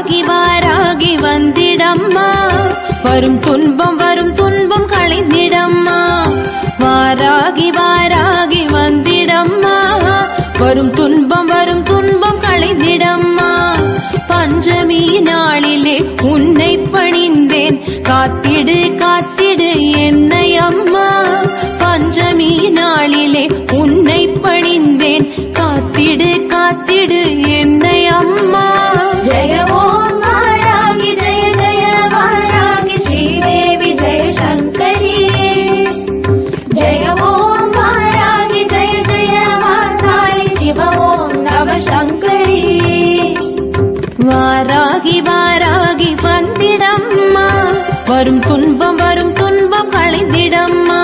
வாராகி வாராகி வந்திடம்மா, வரும் துன்பம் களைந்திடம்மா. வாராகி வாராகி வந்திடம்மா, வரும் துன்பம் களைந்திடம்மா. பஞ்சமி நாளிலே உன்னை பணிந்தேன், காத்திடு காத்திடு என்னை அம்மா. பஞ்சமி நாளிலே உன்னை பணிந்தேன், காத்திடு காத்திடு என்னை அம்மா. ஜெய ஓம் வாராகி ஜெய ஜெய வாராகி ஸ்ரீதேவி ஜெய சங்கரி. ஜெய ஓம் வாராகி ஜெய ஜெய வாராகி சிவ ஓம் நவ சங்கரி. வாராகி வாராகி வந்திடம்மா, வரும் துன்பம் களைந்திடம்மா.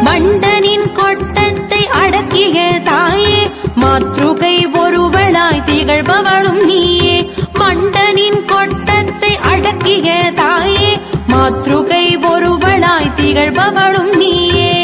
மண்டனின் கொட்டத்தை அடக்கிய தாயே, மாத்ருகை ஒருவளாய் திகழ்பவளும் நீயே. மண்டனின் கொட்டத்தை அடக்கிய தாயே, மாத்ருகை ஒருவளாய் திகழ்பவளும் நீயே.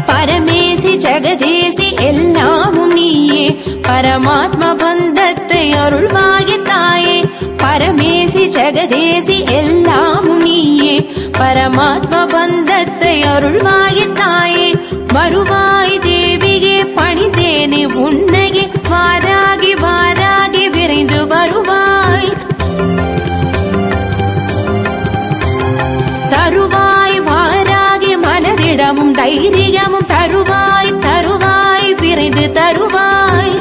பரமேசி ஜெகதேசி எல்லாமும் நீயே, பரமாத்ம பந்தத்தை அருள்வாய தாயே. பரமேசி ஜெகதேசி எல்லாமும் நீயே, பரமாத்ம பந்தத்தை அருள்வாய தாயே. வருவாய் தேவியே பணிந்தேனே உன்னையே, வாராகி வாராகி விரைந்து வருவாய். தருவாய் வாராகி மனதிடமும் தைரியமும், தருவாய் தருவாய் விரைந்து தருவாய்.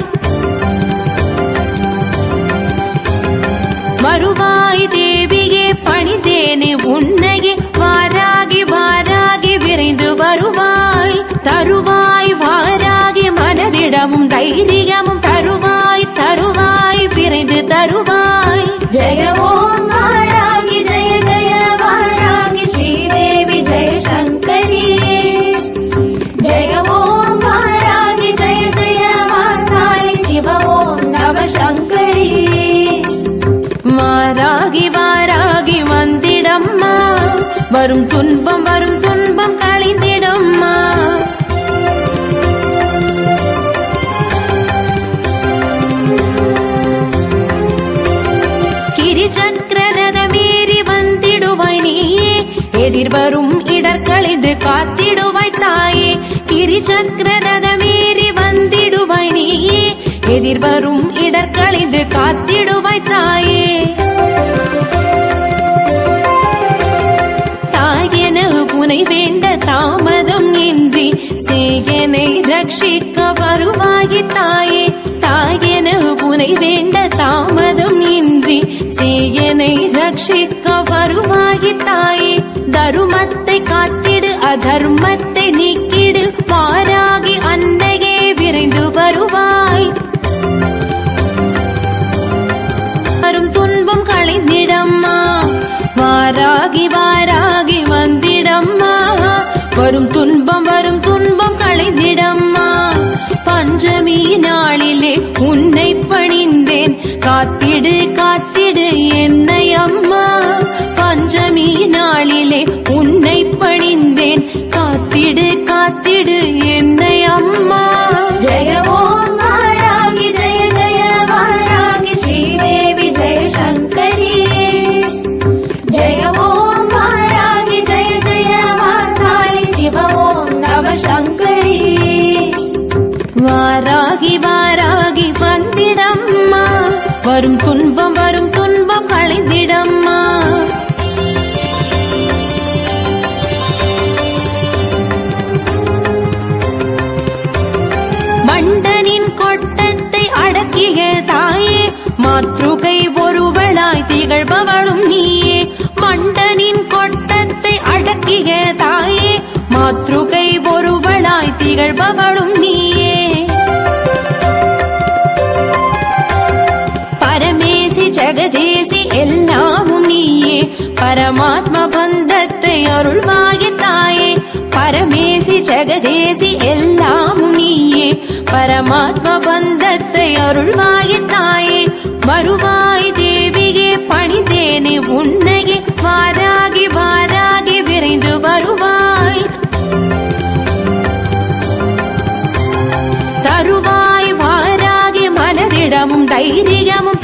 வருவாய் தேவியே பணிந்தேனே உன்னையே, வாராகி வாராகி விரைந்து வருவாய். தருவாய் வாராகி மனதிடமும் தைரியமும், தருவாய் தருவாய் விரைந்து தருவாய். ஜெய ஓம் வாராகி ஜெய ஜெய வாராகி ஸ்ரீதேவி ஜெய சங்கரி. ஜெய ஓம் வாராகி ஜெய ஜெய வாராகி சிவ ஓம் நவ சங்கரி. வாராகி வாராகி வந்திடம்மா, வரும் துன்பம் களைந்திடம்மா. கிரிசக்கரரதமேறி வந்திடுவாய் நீயே, எதிர்வரும் இடர்களைந்து காத்திடுவாய் தாயே. கிரிசக்கரரதமேறி வந்திடுவாய் நீயே, எதிர்வரும் இடர்களைந்து காத்திடுவாய் தாயே. தாயென உனை வேண்ட தாமதம் இன்றி, சேயனை ரட்சிக்க வருவாய் தாயே. தாயென உனை வேண்ட தாமதம் இன்றி, சேயனை ரட்சிக்க வருவாய் தாயே. தருமத்தை காத்திடு அதர்மத்தை நீக்கிடு, வாராகி அன்னையே விரைந்து வருவாய். வரும் துன்பம் களைந்திடம்மா, வாராகி வாராகி வந்திடம்மா. வரும் துன்பம் களைந்திடம்மா. பஞ்சமி நாளிலே உன்னை பணிந்தேன், காத்திடு காத்திடு என்னை அம்மா. பஞ்சமி நாளிலே உன்னை பணிந்தேன், காத்திடு காத்திடு என்னை அம்மா. ஜெய ஓம் வாராகி ஜெய ஜெய வாராகி ஸ்ரீதேவி ஜெய சங்கரி. ஜெய ஓம் வாராகி ஜெய ஜெய வாராகி சிவ ஓம் நவ சங்கரி. வாராகி வாராகி வந்திடம்மா, வரும் துன்பம் களைந்திடம்மா. மண்டனின் கொட்டத்தை அடக்கிய தாயே, மாத்ருகை ஒருவளாய் திகழ்பவளும் நீயே. மண்டனின் கொட்டத்தை அடக்கிய தாயே, மாத்ருகை ஒருவளாய் திகழ்பவளும் நீயே. பரமேசி ஜெகதேசி எல்லாமும் நீயே, பரமாத்ம பந்தத்தை அருள்வாய தாயே. பரமேசி ஜெகதேசி எல்லாமும் நீயே, பரமாத்ம பந்தத்தை அருள்வாய தாயே. வருவாய் தேவியே பணிந்தேனே உன்னையே, வாராகி வாராகி விரைந்து திடமும் தைரியமும்